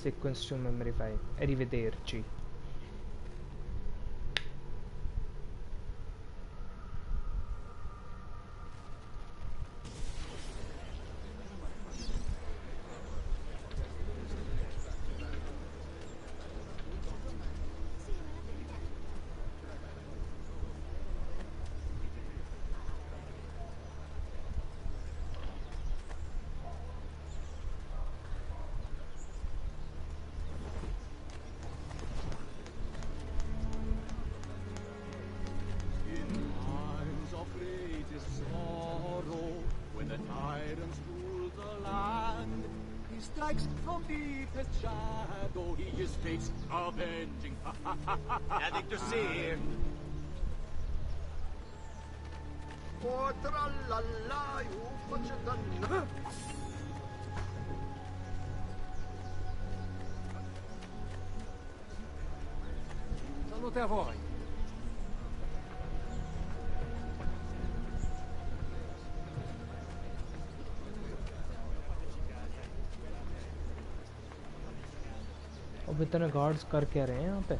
Sequence to memory file. Arrivederci. From deepest shadow, he is fate's avenging. Nothing to see here. Oh, tra-la-la, you put your gun. Salute a voi. अब इतने guards कर क्या रहे हैं यहाँ पे?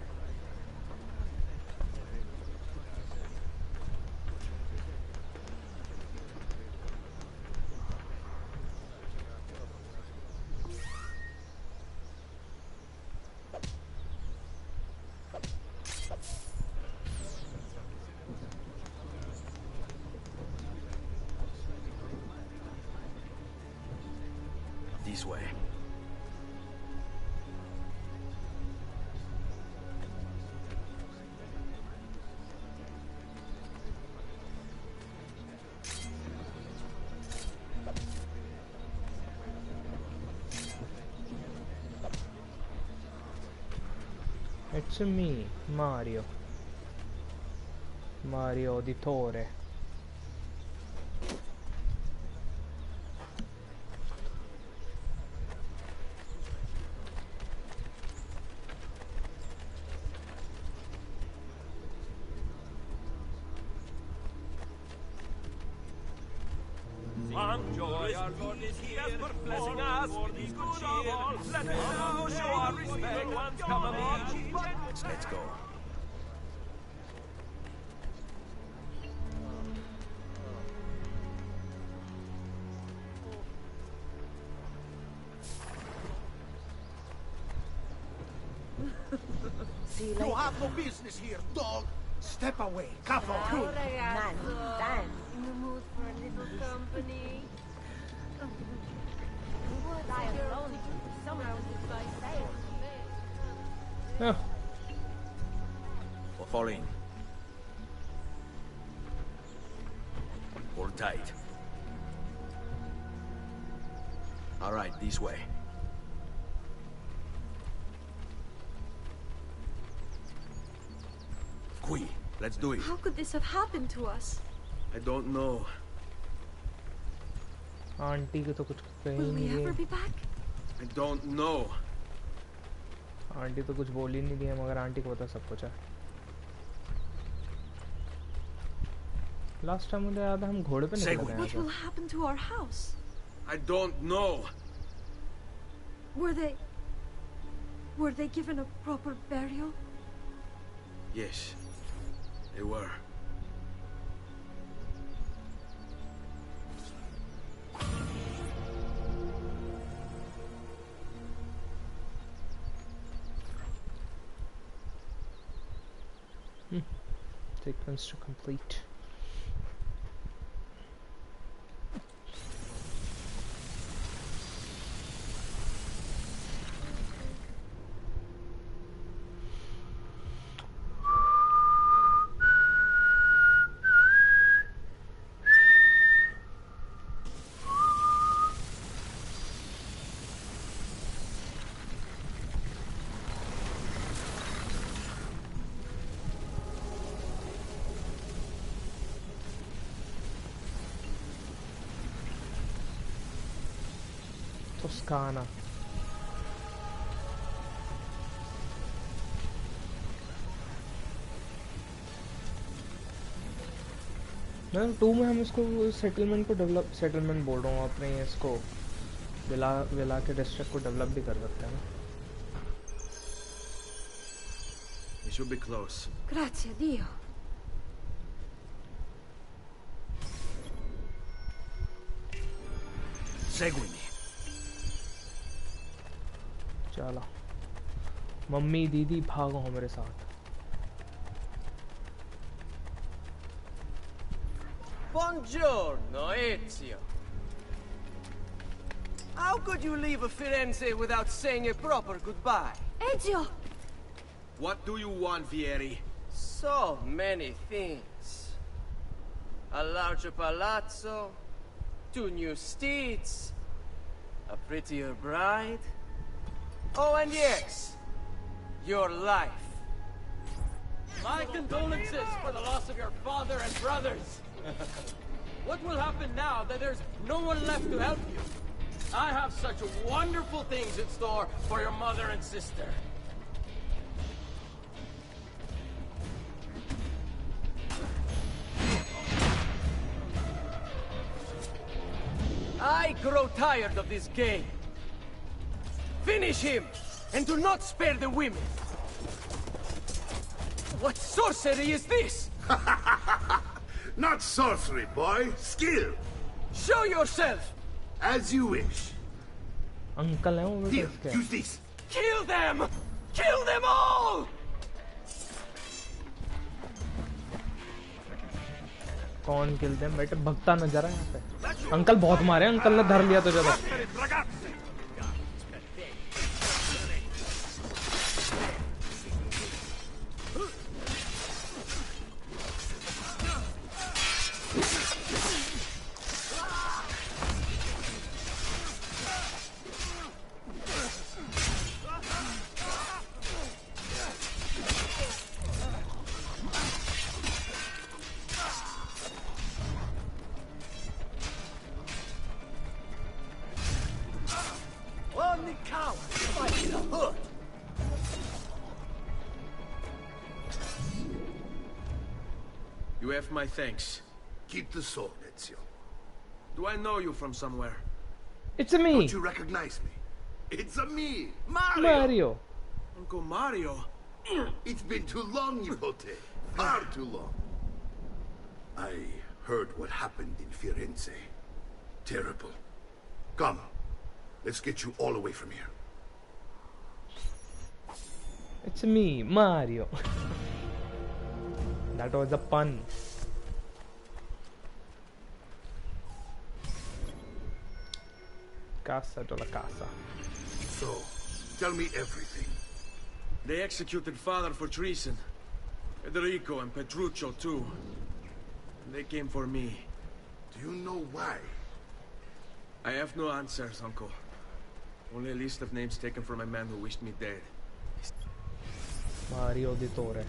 This way. It's me, Mario. Mario di Tore. Joy, our Lord is here, for blessing us with his good cheer. Let us now show our respect once come of age. Let's go. See you You later. have no business here, dog. Step away, capo. Cool. Man, Dan. In the mood for a little company. I am alone. Someone else is by sale. Oh, We'll fall in. Hold tight. All right, this way. Qui, let's do it. How could this have happened to us? I don't know. Aunty को तो कुछ कहीं Will we नहीं ever दिए. be back? I don't know. Aunty तो कुछ बोल ही नहीं दिया, मगर आंटी को पता सब कुछ है. लास्ट टाइम मुझे याद है हम घोड़े पे निकले थे यहाँ What से. will happen to our house? I don't know. Were they given a proper burial? Yes, they were. Sequence to complete. Toscana. मैं 2 में हम इसको सेटलमेंट को डेवलप, सेटलमेंट बोल रहा हूँ अपने इसको विला के डिस्ट्रिक्ट को डेवलप भी कर सकते हैं. should be close. Grazie a Dio. Seguimi. चलो मम्मी दीदी भागो मेरे साथ. Buongiorno, Ezio. How could you leave Firenze without saying a proper goodbye? Ezio! What do you want, Vieri? So many things. A larger palazzo, 2 new steeds, a prettier bride. Oh, and yes, your life. My condolences for the loss of your father and brothers. What will happen now that there's no one left to help you? I have such wonderful things in store for your mother and sister. I grow tired of this game. Finish him, and do not spare the women. What sorcery is this? Not sorcery, boy. Skill. Show yourself! As you wish. Uncle है वो बेटे Here, इसके. use this. Kill them! Kill them all! कौन किल दे बेटे भगता नजर है यहाँ पे. अंकल बहुत मारे अंकल ने धर लिया तो ज्यादा. Only cowards fight in a hood! You have my thanks. Keep the sword, Ezio. Do I know you from somewhere? It's me. Don't you recognize me? It's a me, Mario. Mario. Uncle Mario? It's been too long, Nipote. Far too long. I heard what happened in Firenze. Terrible. Come, let's get you all away from here. It's me, Mario. That was a pun. Casa to la casa. So, tell me everything. They executed father for treason. Federico and Petruccio too. And they came for me. Do you know why? I have no answers, Uncle. Only a list of names taken from a man who wished me dead. Mario di Torre.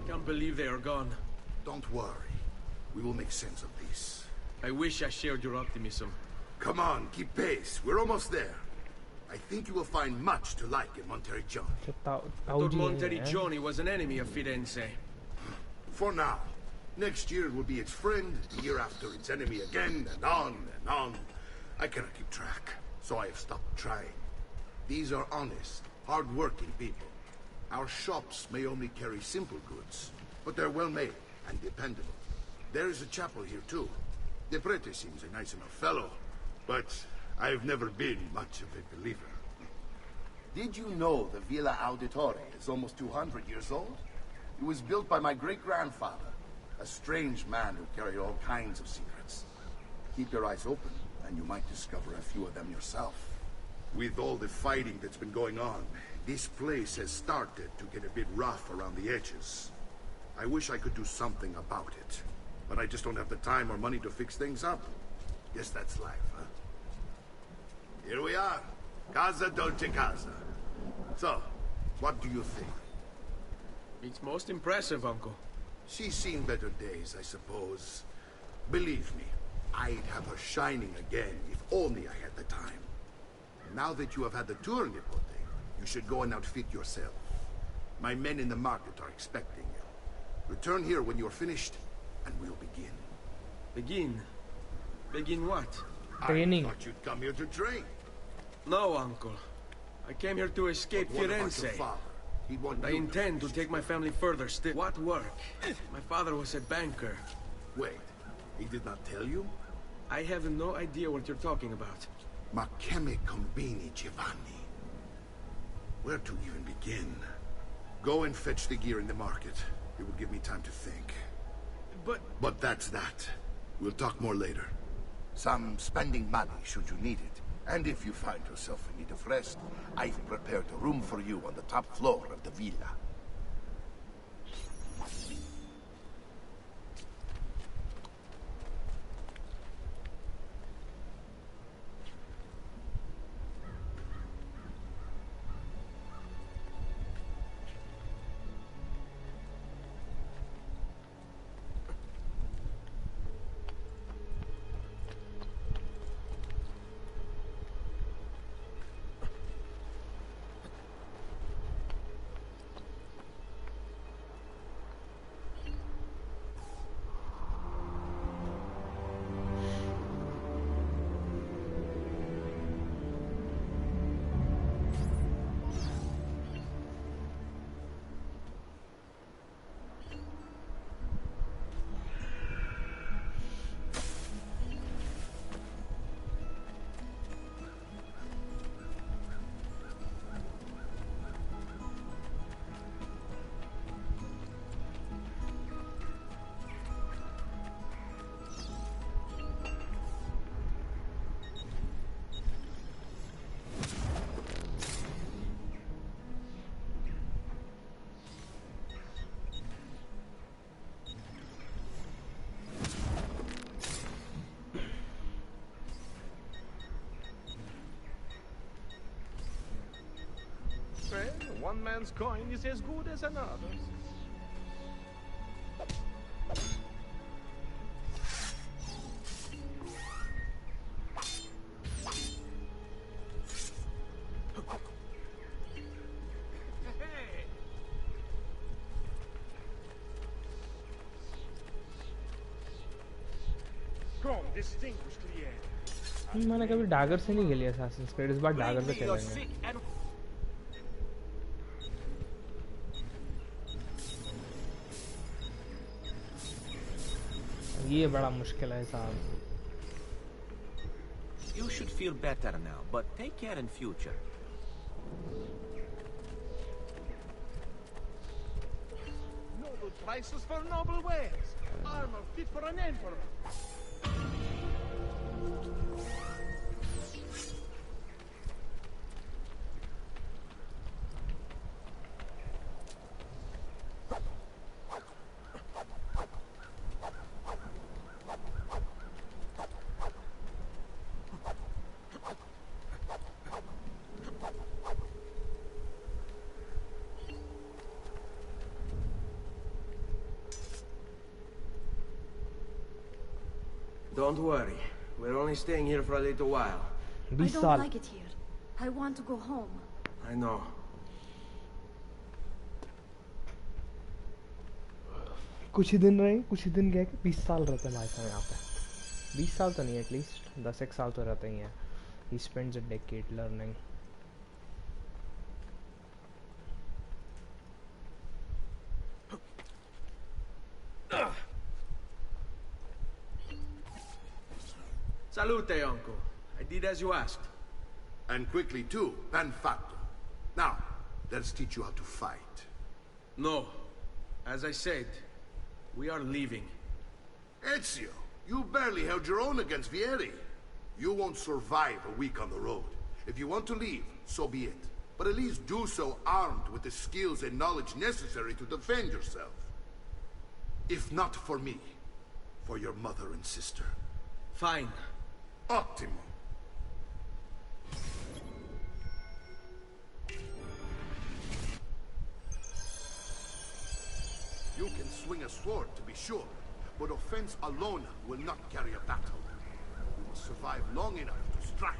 Can't believe they are gone. Don't worry. We will make sense of this. I wish I shared your optimism. Come on, keep pace. We're almost there. I think you will find much to like in Monteriggioni. I thought Monteriggioni was an enemy of Firenze. For now. Next year it will be its friend, the year after its enemy again, and on and on. I cannot keep track, so I have stopped trying. These are honest, hard-working people. Our shops may only carry simple goods, but they're well-made and dependable. There is a chapel here, too. The prete seems a nice enough fellow, but I've never been much of a believer. Did you know the Villa Auditore is almost 200 years old? It was built by my great-grandfather, a strange man who carried all kinds of secrets. Keep your eyes open, and you might discover a few of them yourself. With all the fighting that's been going on, this place has started to get a bit rough around the edges. I wish I could do something about it, but I just don't have the time or money to fix things up. Guess that's life, huh? Here we are. Casa Dolce Casa. So, what do you think? It's most impressive, Uncle. She's seen better days, I suppose. Believe me, I'd have her shining again if only I had the time. Now that you have had the tour, Nipote, you should go and outfit yourself. My men in the market are expecting you. Return here when you're finished, and we'll begin. Begin? Begin what? Training. I thought you'd come here to train. No, Uncle. I came here to escape What about Firenze. your father? He'd want I you intend to finish take my family further still. What work? My father was a banker. Wait, he did not tell you? I have no idea what you're talking about. Ma che me combini, Giovanni? Where to even begin? Go and fetch the gear in the market. It will give me time to think. But that's that. We'll talk more later. Some spending money should you need it. And if you find yourself in need of rest, I've prepared a room for you on the top floor of the villa. One man's coin is as good as another's. Come, distinguished client. मैंने कभी dagger से नहीं खेली Assassin's creed, इस बार dagger से खेलेंगे। ये बड़ा मुश्किल है साहब। You should feel better now, but take care in future. Noble prices for noble wares. Armor fit for an emperor. Don't worry. We're only staying here for a little while. I 20 don't साल। like it here. I want to go home. I know. कुछ ही दिन रहे, कुछ ही दिन गए कि 20 साल रहते हैं भाई साहब यहाँ पे। 20 साल तो नहीं, एटलीस्ट 10 साल तो रहते ही हैं। He spends a decade learning. Salute, Uncle. I did as you asked. And quickly too, pen fatto. Now, let's teach you how to fight. No. As I said, we are leaving. Ezio, you barely held your own against Vieri. You won't survive a week on the road. If you want to leave, so be it. But at least do so armed with the skills and knowledge necessary to defend yourself. If not for me, for your mother and sister. Fine. Ottimo. swing a sword, to be sure, but offense alone will not carry a battle. You will survive long enough to strike.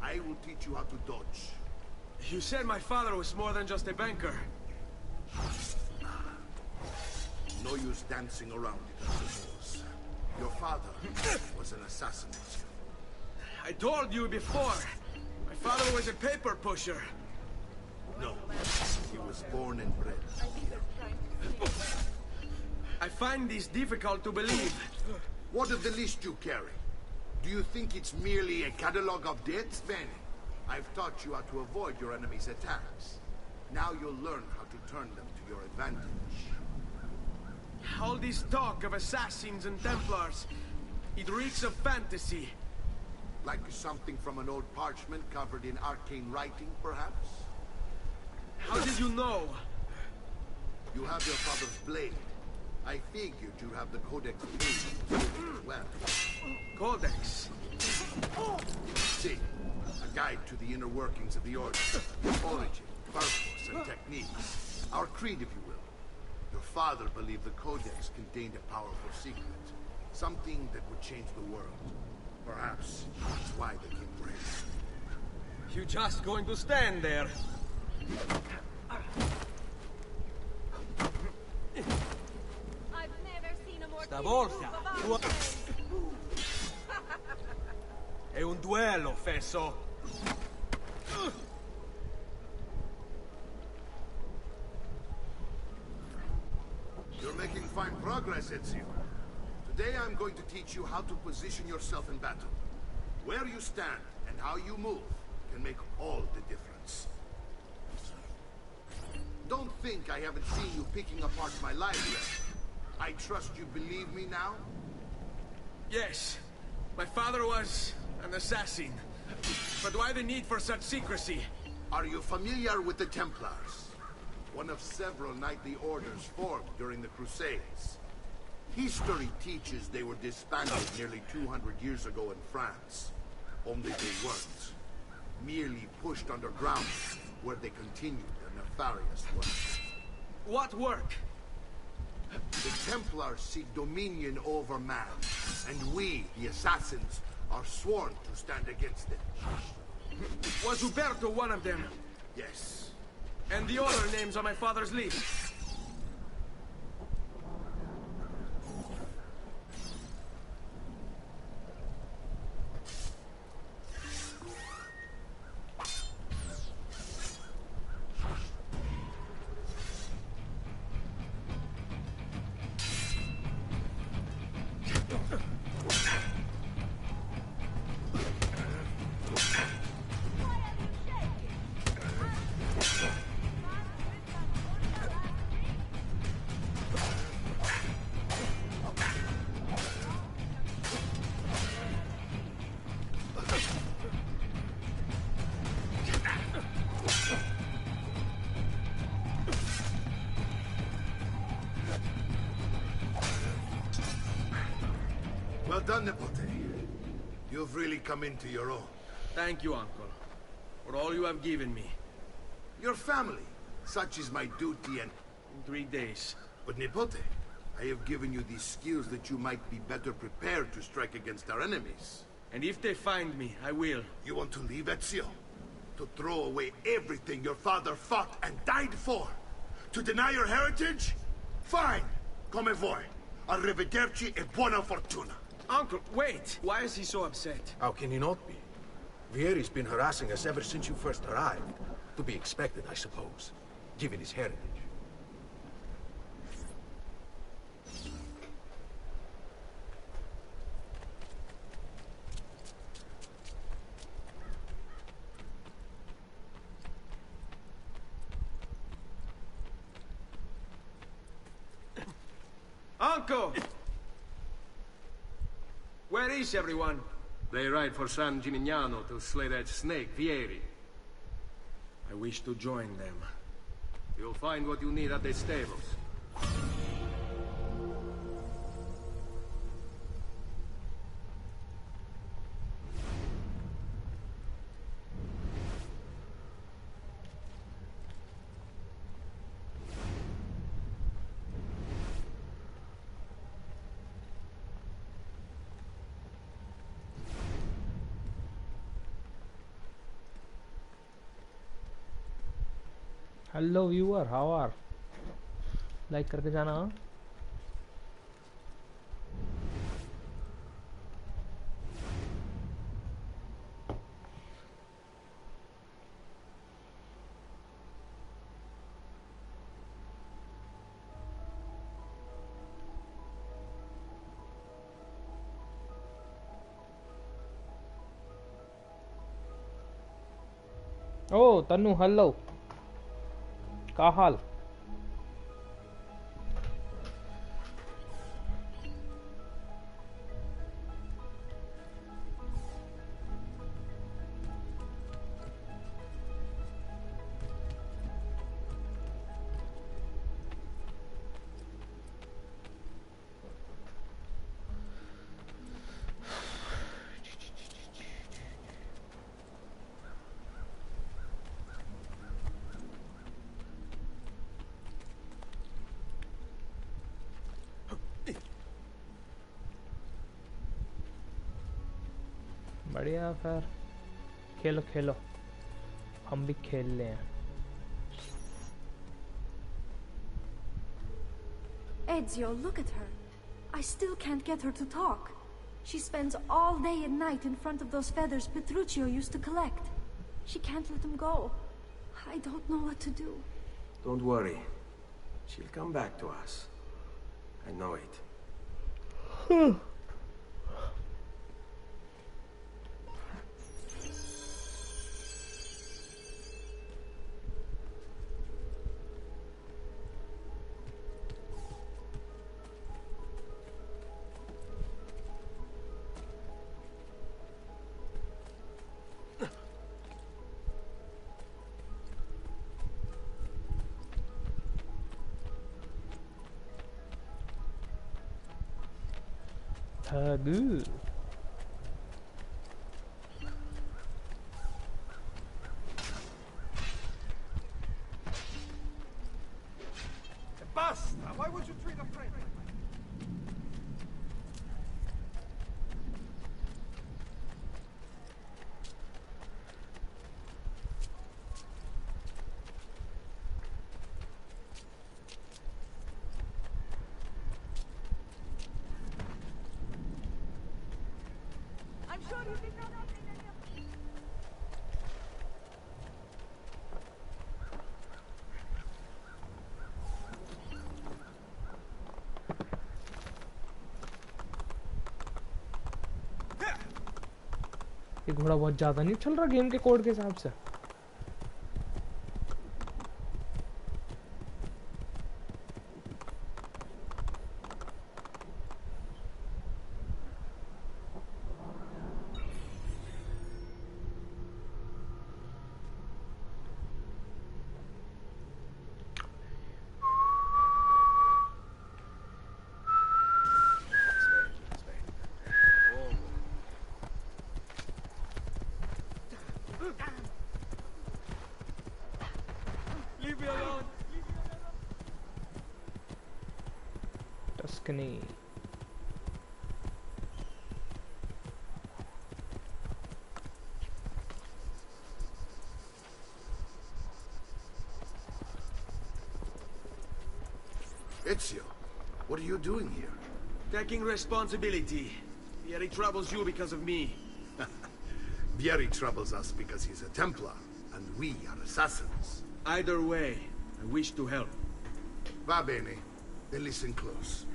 I will teach you how to dodge. You said my father was more than just a banker. No use dancing around it, I suppose. Your father was an assassin. I told you before. My father was a paper pusher. No, he was born and bred. I find this difficult to believe. What of the list you carry? Do you think it's merely a catalog of debts, Benny? I've taught you how to avoid your enemy's attacks. Now you'll learn how to turn them to your advantage. All this talk of assassins and Templars, it reeks of fantasy. Like something from an old parchment covered in arcane writing, perhaps? How did you know? You have your father's blade. I figured you'd have the Codex as well. Codex? See, a guide to the inner workings of the Order. Origin, purpose, and techniques. Our creed, if you will. Your father believed the Codex contained a powerful secret. Something that would change the world. Perhaps that's why they came for him. You just going to stand there? I've never seen a more Stavolta tu... È un duello, fesso. You're making fine progress, Ezio. Today I'm going to teach you how to position yourself in battle. Where you stand and how you move can make all the difference. Don't think I haven't seen you picking apart my library. I trust you believe me now? Yes. My father was an assassin. But why the need for such secrecy? Are you familiar with the Templars? One of several knightly orders formed during the Crusades. History teaches they were disbanded nearly 200 years ago in France. Only they weren't. Merely pushed underground, where they continued their nefarious work. What work? The Templars seek dominion over man, and we, the Assassins, are sworn to stand against it. Was Uberto one of them? Yes. And the other names on my father's list? Well done, Nipote. You've really come into your own. Thank you, Uncle, for all you have given me. Your family. Such is my duty and... In 3 days. But Nipote, I have given you these skills that you might be better prepared to strike against our enemies. And if they find me, I will. You want to leave Ezio? To throw away everything your father fought and died for? To deny your heritage? Fine! Come voi. Arrivederci e buona fortuna. Uncle, wait! Why is he so upset? How can he not be? Vieri's been harassing us ever since you first arrived. To be expected, I suppose, given his heritage. Uncle! Where is everyone? They ride for San Gimignano to slay that snake, Vieri. I wish to join them. You'll find what you need at the stables. Hello viewer, how are? Like करके जाना. ओ Tannu, hello, का हाल? बढ़िया, फिर खेलो खेलो, हम भी खेल ले हैं. Ezio, look at her. I still can't get her to talk. She spends all day and night in front of those feathers Petruchio used to collect. She can't let them go. I don't know what to do. Don't worry. She'll come back to us. I know it. Good. Basta! Why would you treat a friend like that? I'm sure you did not have any of ये घोड़ा बहुत ज्यादा नहीं चल रहा game के code के हिसाब से. Leave me alone! Tuscany. Ezio, what are you doing here? Taking responsibility. Vieri troubles you because of me. Vieri troubles us because he's a Templar, and we are assassins. Either way, I wish to help. Va bene. Then listen close.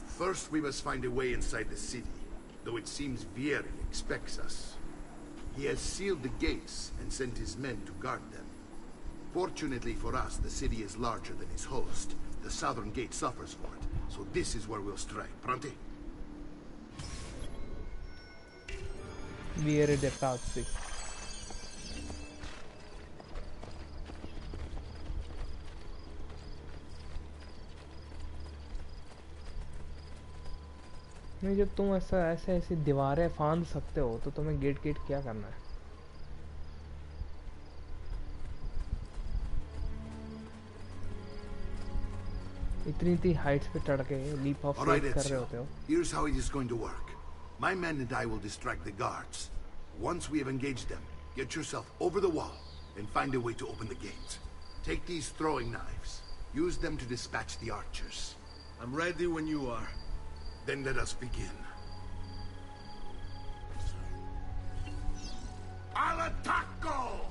First, we must find a way inside the city, though it seems Vieri expects us. He has sealed the gates and sent his men to guard them. Fortunately for us, the city is larger than his host. The southern gate suffers for it, so this is where we'll strike. Pronti? Vieri de Pazzi. नहीं, जब तुम ऐसे दीवारें फांद सकते हो तो तुम्हें गेट क्या करना है? इतनी हाइट्स पे चढ़ के लीप ऑफ फेथ कर रहे होते हो. Here's how it is going to work. My men and I will distract the guards. Once we have engaged them, get yourself over the wall and find a way to open the gates. Take these throwing knives. Use them to dispatch the archers. I'm ready when you are. Then let us begin. Al attacco!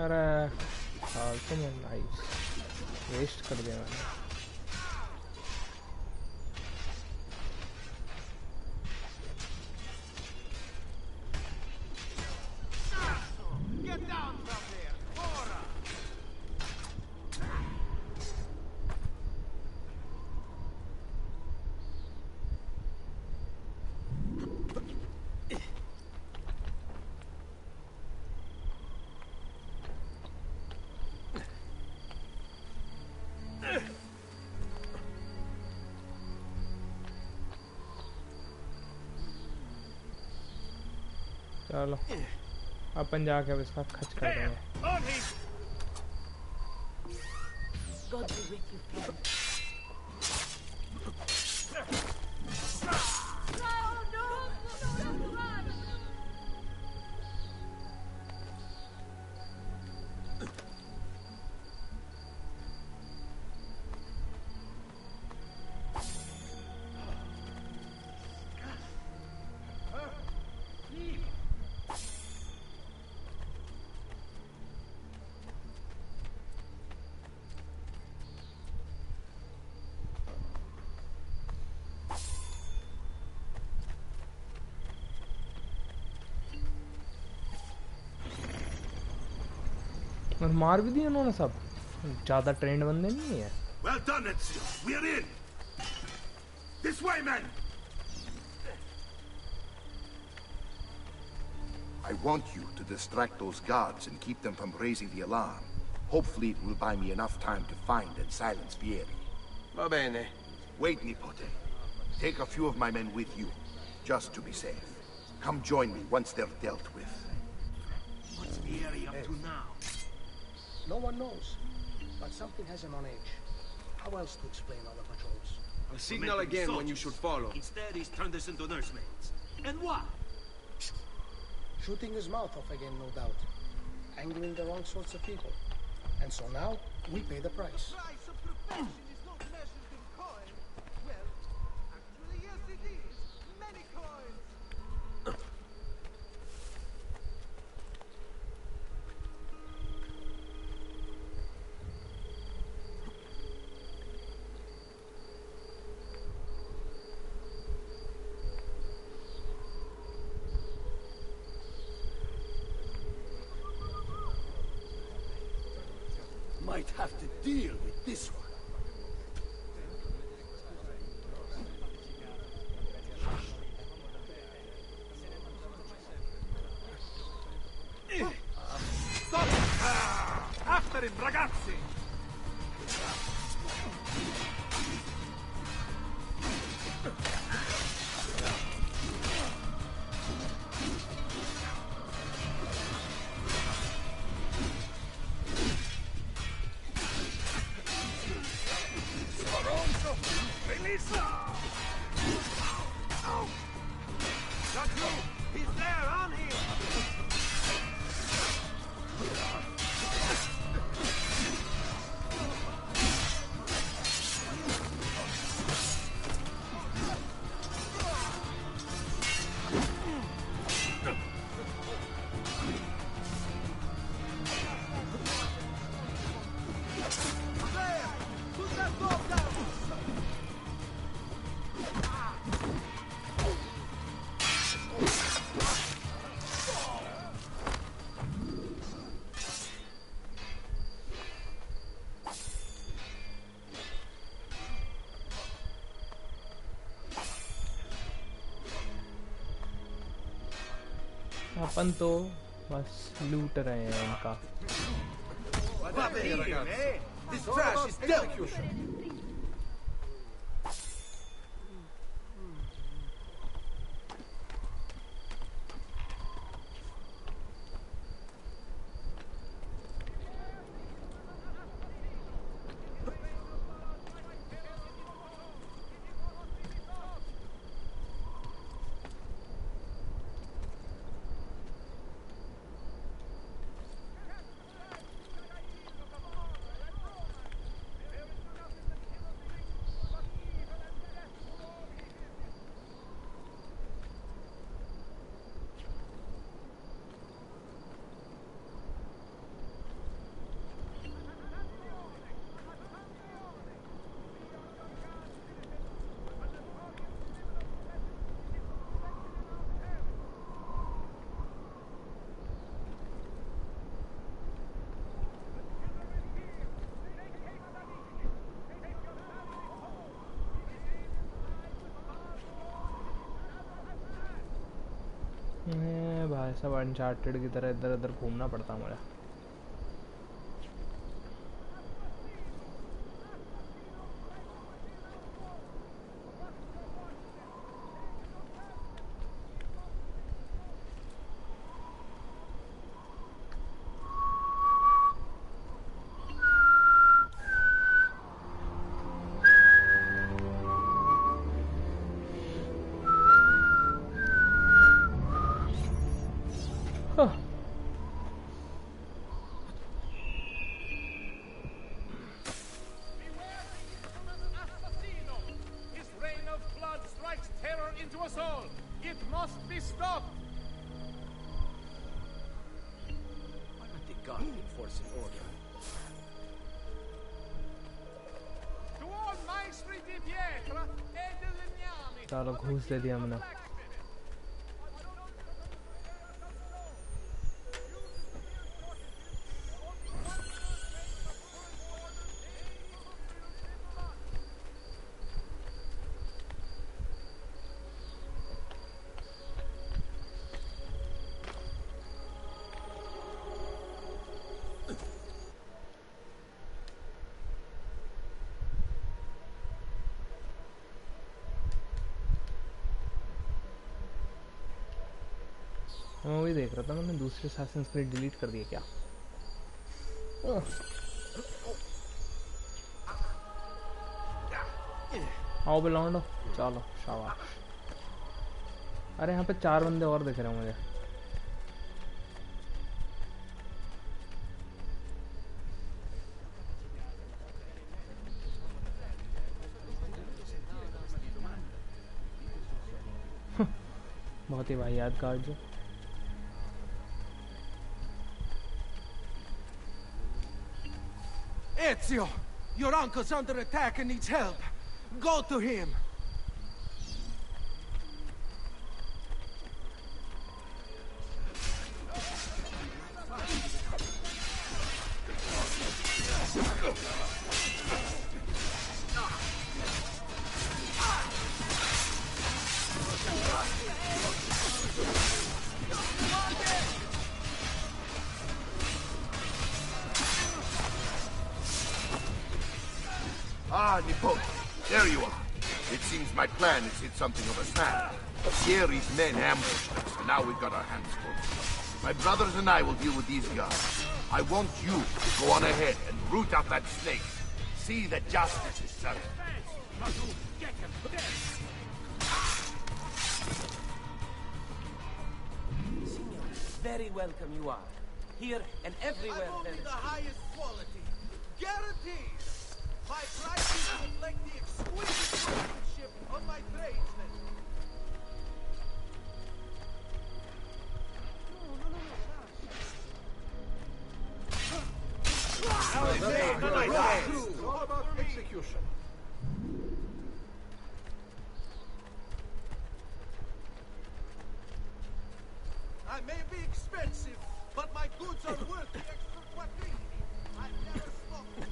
अरे फालतू में nice waste कर दिया मैंने. चलो अपन जाके अब इसका खच कर देंगे. God be with you, friend. और मार भी दिए उन्होंने सब. ज्यादा ट्रेंड बंदे नहीं है. Well done, Ezio. We're in. This way, men. I want you to distract those guards and keep them from raising the alarm. Hopefully it will buy me enough time to find and silence Vieri. Va bene. Wait, Nipote. Take a few of my men with you, just to be safe. Come join me once they're dealt with. What's Vieri up to now? No one knows, but something has him on edge. How else to explain all the patrols? A signal again when you should follow. Instead, he's turned us into nursemaids. And what? Shooting his mouth off again, no doubt. Angering the wrong sorts of people. And so now, we pay the price. Price of perfection is not measured in coin. Well, actually, yes it is. Many coins. Might have to deal with this one. Stop! After him, ragazzi! अपन तो बस लूट रहे हैं इनका. Va bene, ragazzi. This trash is dealt. भाई सब uncharted की तरह इधर उधर घूमना पड़ता मुझे. His reign of blood strikes terror into us all. It must be stopped. Why not the God enforcing order? To all maestri di pietra e di legnami. चलो घूस दे दिया हमने. मैं वही देख रहा था, मैंने दूसरे असैसिन्स क्रीड डिलीट कर दिए क्या? आओ बे लौंडो, चलो शाबाश. अरे यहाँ पे 4 बंदे और दिख रहे हैं मुझे. बहुत ही वाहियात गार्ड जो. Ezio! Your uncle's under attack and needs help. Go to him! Ah, Nipote, there you are. It seems my plan has hit something of a snag. Fieri's men ambushed us, and now we've got our hands full. My brothers and I will deal with these guys. I want you to go on ahead and root out that snake. See that justice is served. Signor, very welcome you are. Here and everywhere I will there be is... the highest quality. Guaranteed! My prices reflect the exquisite workmanship of my tradesmen. How about execution? I may be expensive, but my goods are worth the extra quattrini. I've never smoked.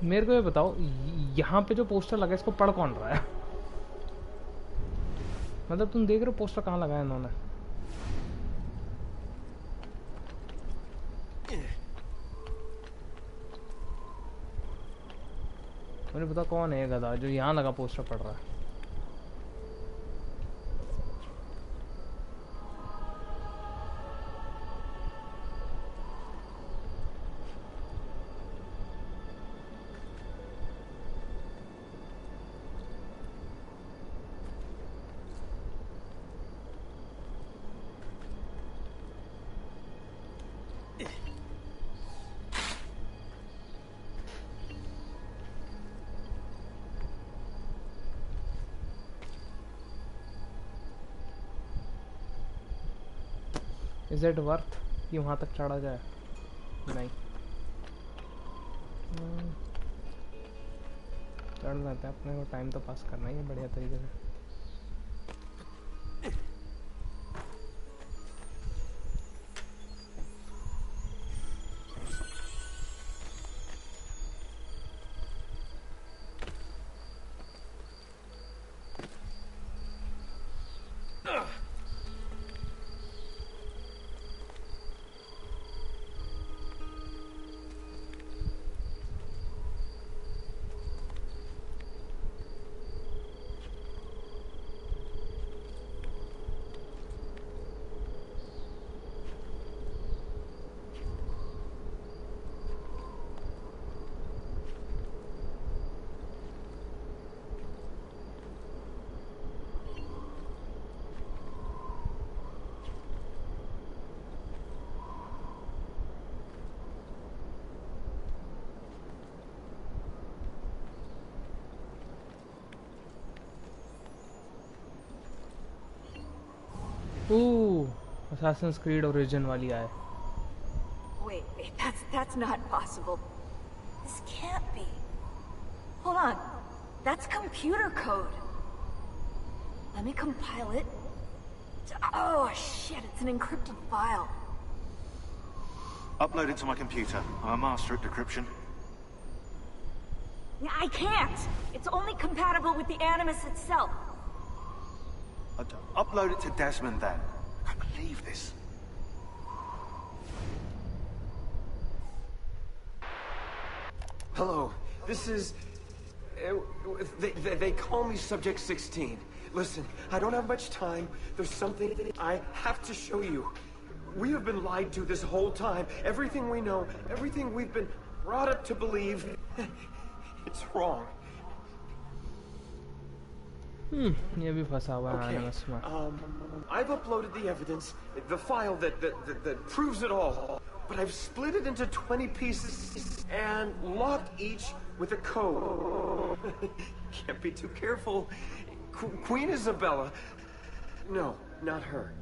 मेरे को ये बताओ, यहाँ पे जो poster लगा है इसको पढ़ कौन रहा है? मतलब तुम देख रहे हो पोस्टर कहाँ लगाया इन्होंने? मुझे पता कौन है गधा जो यहाँ लगा पोस्टर पढ़ रहा है। इज इट वर्थ कि वहाँ तक चढ़ा जाए? नहीं, चढ़ जाते हैं, अपने को टाइम तो पास करना ही है बढ़िया तरीके से। Assassin's Creed Origin वाली आए। Wait, that's not possible. This can't be. Hold on. That's computer code. Let me compile it. Oh shit, it's an encrypted file. Upload it to my computer. I'm a master at decryption. Yeah, I can't. It's only compatible with the Animus itself. Upload it to Desmond then. I can't believe this. Hello, this is... They call me Subject 16. Listen, I don't have much time. There's something I have to show you. We have been lied to this whole time. Everything we know, everything we've been brought up to believe, it's wrong. ये भी फंसा हुआ है एनिमस में। I've uploaded the evidence, the file that proves it all. But I've split it into 20 pieces and locked each with a code. Can't be too careful. Queen Isabella. No, not her.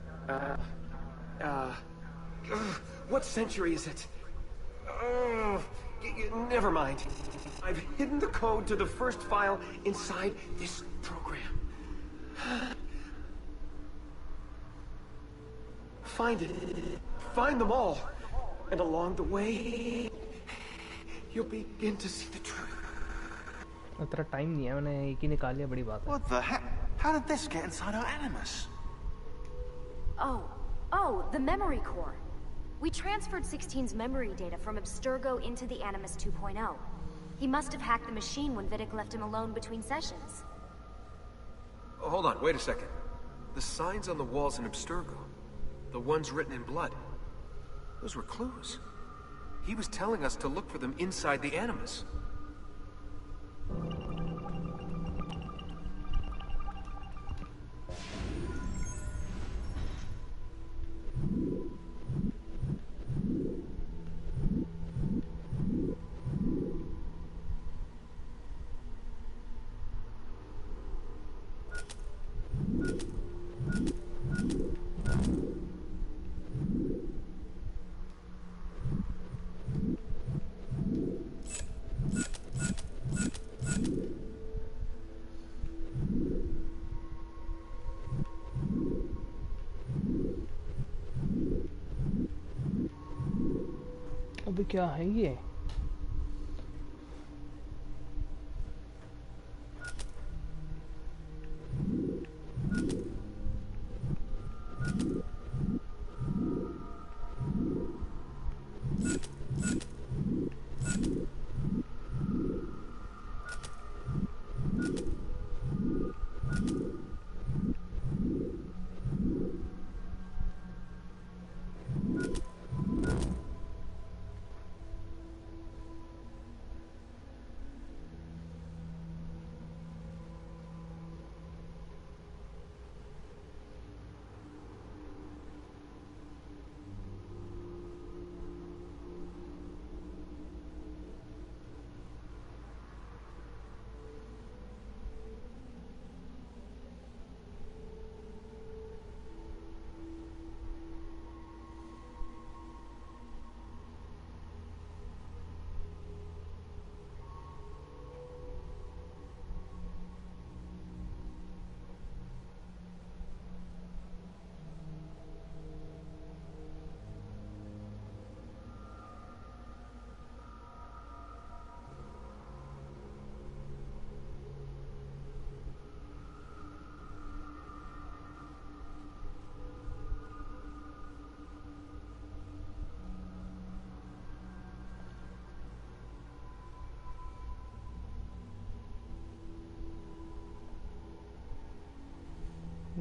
What century is it? Never mind. I've hidden the code to the first file inside this program. Find it. Find them all. And along the way, you'll begin to see the truth. इतना time नहीं है, मैंने एक ही निकाल लिया, बड़ी बात है। What the heck? How did this get inside our Animus? Oh, the memory core. We transferred 16's memory data from Abstergo into the Animus 2.0. He must have hacked the machine when Vidic left him alone between sessions. Oh, hold on, wait a second. The signs on the walls in Abstergo, the ones written in blood, those were clues. He was telling us to look for them inside the Animus. अबे क्या है ये?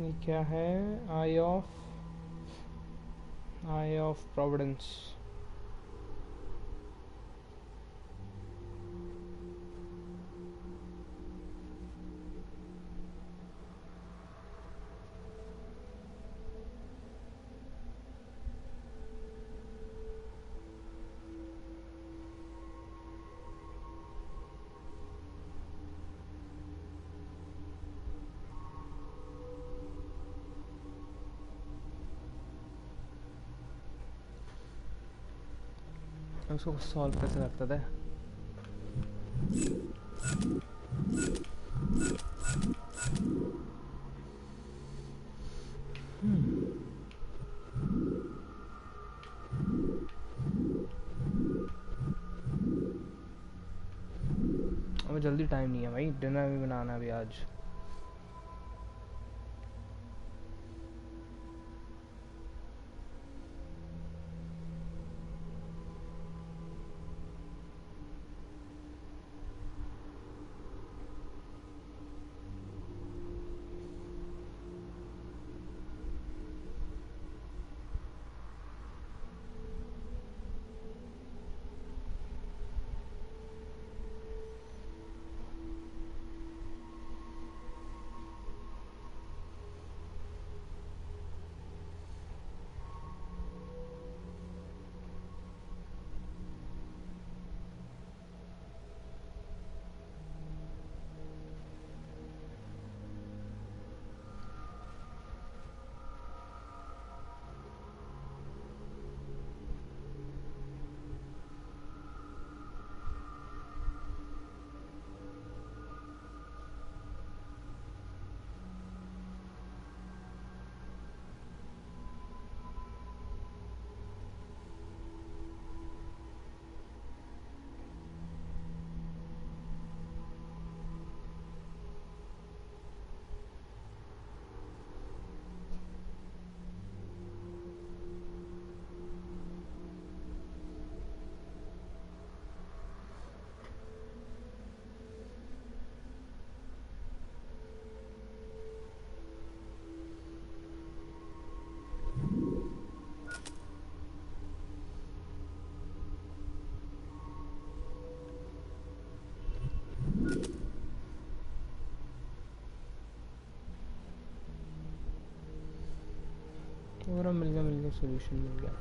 ये क्या है? आई of Providence. उसको solve कैसे करता था? अब जल्दी टाइम नहीं है भाई, डिनर भी बनाना है अभी आज। और मिल गया सॉल्यूशन मिल गया।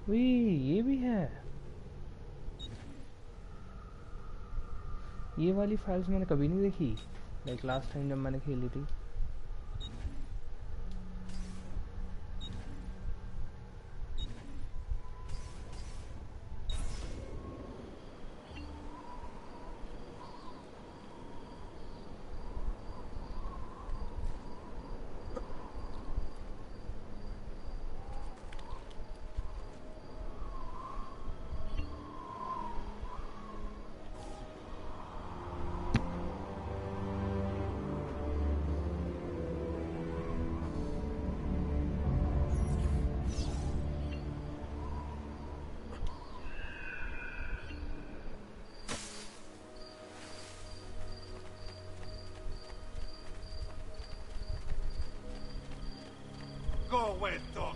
ये भी है। ये वाली फाइल्स मैंने कभी नहीं देखी, लाइक लास्ट टाइम जब मैंने खेली थी। Go away, dog.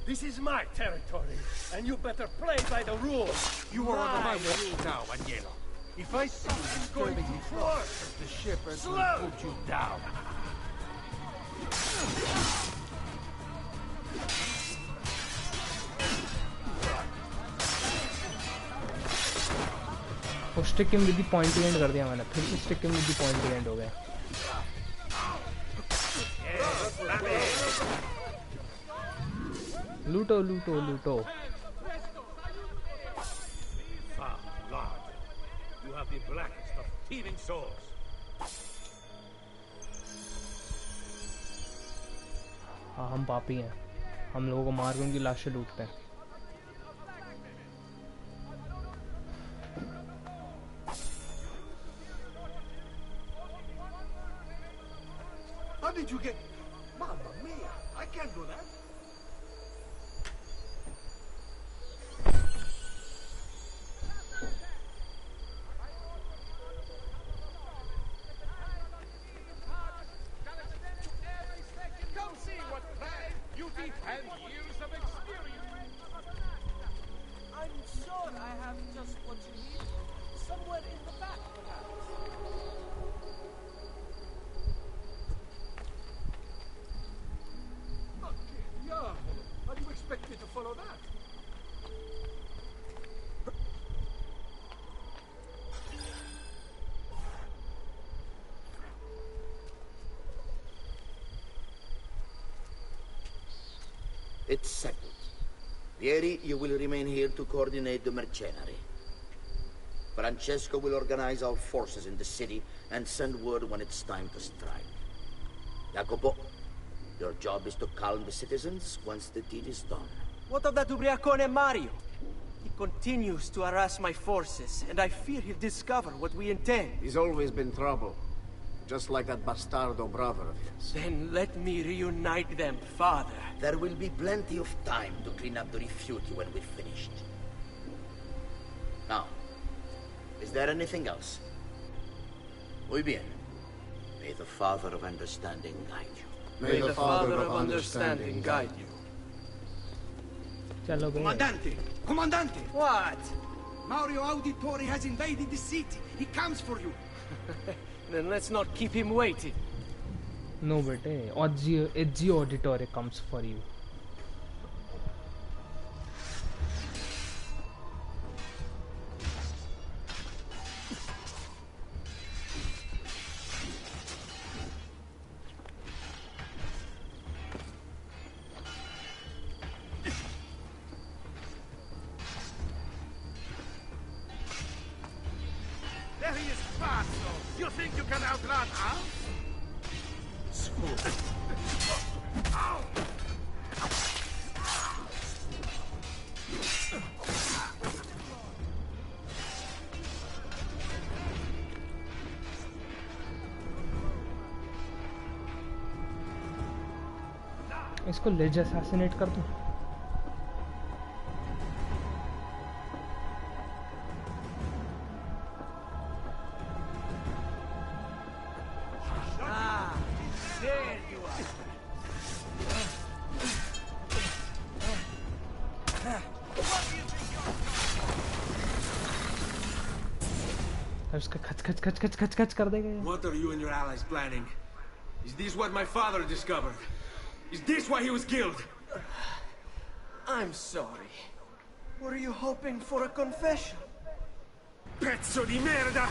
This is my territory, and you better play by the rules. You are under my watch now, Agnello. If I see you disturbing the floors of the ship, it will put you down. Stick him with the pointy and कर दिया मैंने, फिर से stick him with the pointy and हो गया। लूटो लूटो लूटो। You have the blackest of thieving souls. हाँ हम पापी हैं, हम लोगों को मार के उनकी लाशें लूटते हैं। How did you get? Mamma mia! I can't do that. Come see what pride, beauty, and years of experience. I'm sure I have just what you need. Somewhere in the back, perhaps. Okay, yeah. How do you expect me to follow that? It's settled. Vieri, you will remain here to coordinate the mercenary. Francesco will organize our forces in the city and send word when it's time to strike. Jacopo, your job is to calm the citizens once the deed is done. What of that ubriacone Mario? He continues to harass my forces, and I fear he'll discover what we intend. He's always been trouble. Just like that bastardo brother of his. Then let me reunite them, father. There will be plenty of time to clean up the rifiuti when we're finished. Now, is there anything else? Muy bien. May the Father of Understanding guide you. May the Father of Understanding guide you. चलो गए। Comandante! Comandante! What? Mario Auditore has invaded the city. He comes for you. Then let's not keep him waiting. No बेटे, Ezio Auditore comes for you. There he is, Pazzo! You think you can outrun us? Smooth. Ow! इसको लेज assassinate कर दूं। There you are. उसका खच खच खच खच खच खच कर देगा। What are you and your allies planning? Is this what my father discovered? Is this why he was killed? I'm sorry. Were you hoping for a confession? Pezzo di merda!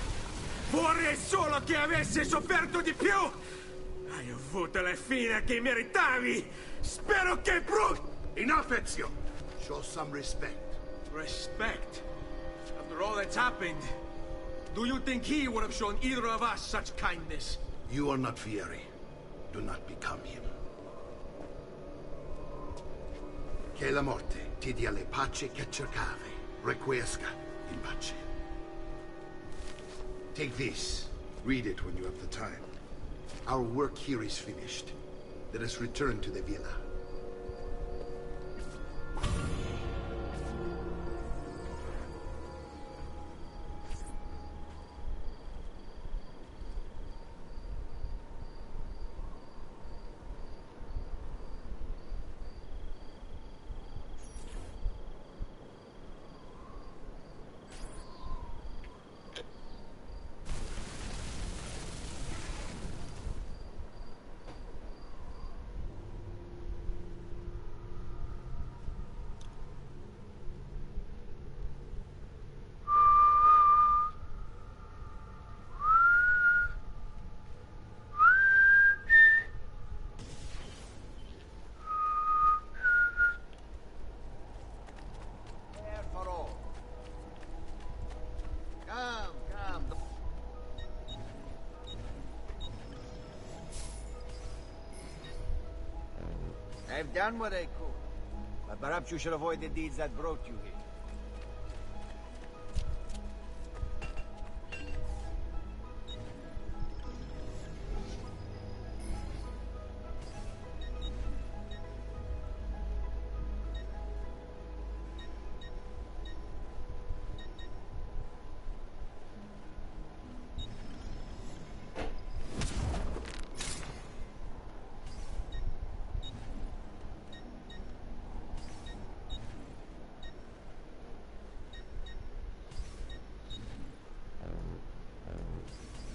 Vorrei solo che avessi sofferto di più! Hai avuto la fine che meritavi! Spero che Enough, Ezio! Show some respect. Respect? After all that's happened, do you think he would have shown either of us such kindness? You are not Fieri. Do not become him. Che la morte ti dia le pace che cercavi. Requiesca in pace. Take this. Read it when you have the time. Our work here is finished. Let us return to the villa. I've done what I could. But perhaps you should avoid the deeds that brought you here.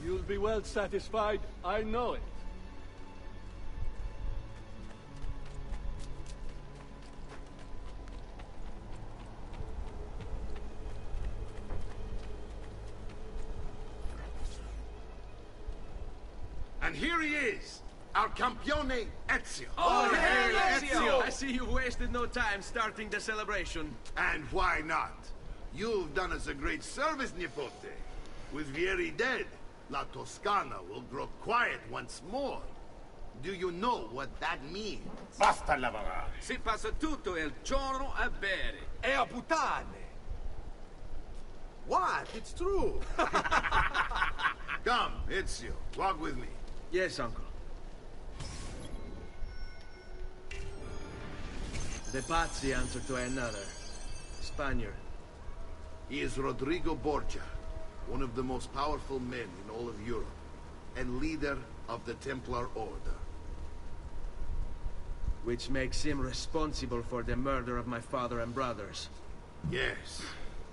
You'll be well satisfied, I know it. And here he is, our campione Ezio. Oh, hail Ezio! I see you've wasted no time starting the celebration. And why not? You've done us a great service, Nipote. With Vieri dead, La Toscana will grow quiet once more. Do you know what that means? Basta lavorare. Si passa tutto il giorno a bere. E a puttane! What? It's true! Come, Ezio, walk with me. Yes, uncle. The Pazzi answer to another. Spaniard. He is Rodrigo Borgia, one of the most powerful men in all of Europe, and leader of the Templar Order. Which makes him responsible for the murder of my father and brothers. Yes,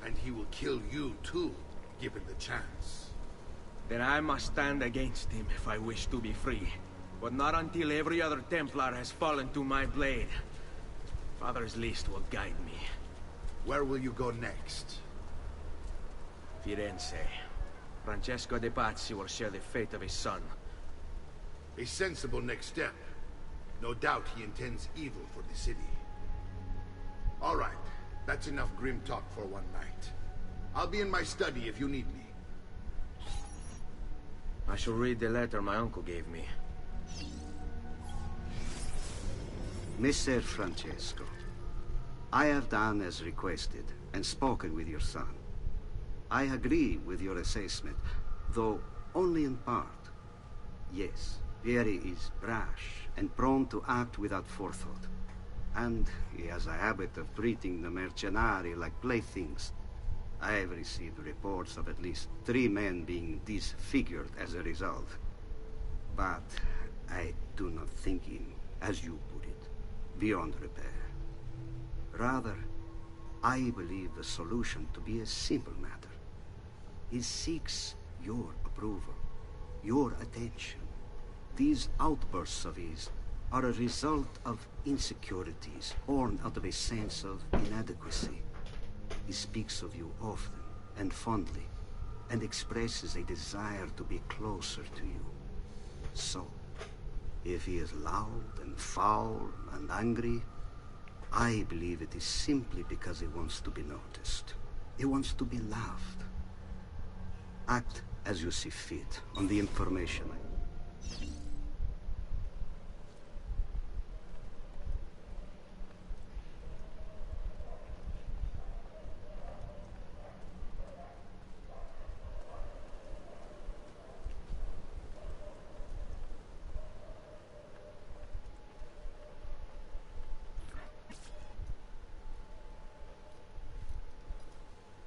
and he will kill you too, given the chance. Then I must stand against him if I wish to be free. But not until every other Templar has fallen to my blade. Father's list will guide me. Where will you go next? Firenze. Francesco de Pazzi will share the fate of his son. A sensible next step. No doubt he intends evil for the city. All right, that's enough grim talk for one night. I'll be in my study if you need me. I shall read the letter my uncle gave me. Messer Francesco, I have done as requested and spoken with your son. I agree with your assessment, though only in part. Yes, Vieri is brash and prone to act without forethought. And he has a habit of treating the mercenari like playthings. I have received reports of at least 3 men being disfigured as a result. But I do not think him, as you put it, beyond repair. Rather, I believe the solution to be a simple matter. He seeks your approval, your attention. These outbursts of his are a result of insecurities born out of a sense of inadequacy. He speaks of you often and fondly, and expresses a desire to be closer to you. So, if he is loud and foul and angry, I believe it is simply because he wants to be noticed. He wants to be loved. Act as you see fit on the information.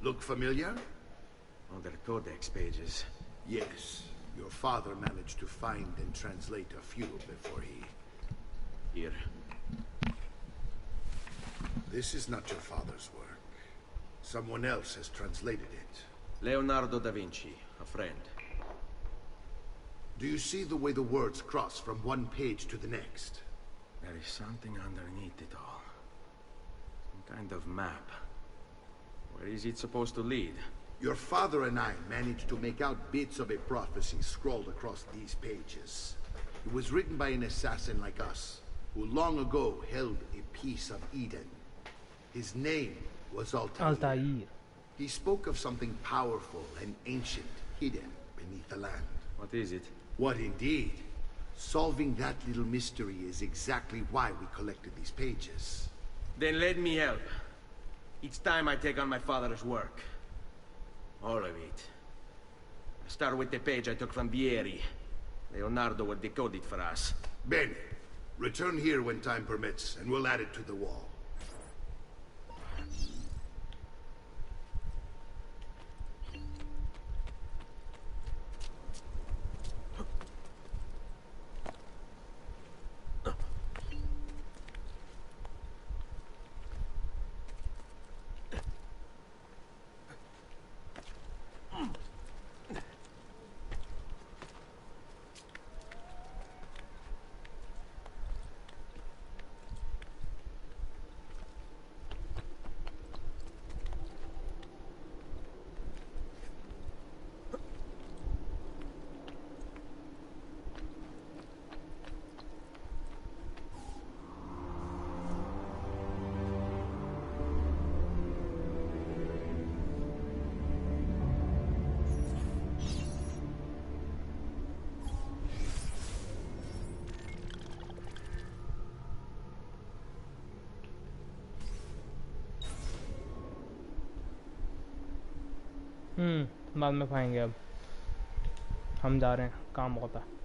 Look familiar? On their codex pages. Yes. Your father managed to find and translate a few before he... Here. This is not your father's work. Someone else has translated it. Leonardo da Vinci, a friend. Do you see the way the words cross from one page to the next? There is something underneath it all. Some kind of map. Where is it supposed to lead? Your father and I managed to make out bits of a prophecy scrawled across these pages. It was written by an assassin like us, who long ago held a piece of Eden. His name was Altair. He spoke of something powerful and ancient hidden beneath the land. What is it? What indeed? Solving that little mystery is exactly why we collected these pages. Then let me help. Each time I take on my father's work. All of it. I start with the page I took from Vieri. Leonardo will decode it for us. Bene. Return here when time permits, and we'll add it to the wall. बाद में खाएंगे। अब हम जा रहे हैं, काम होता है।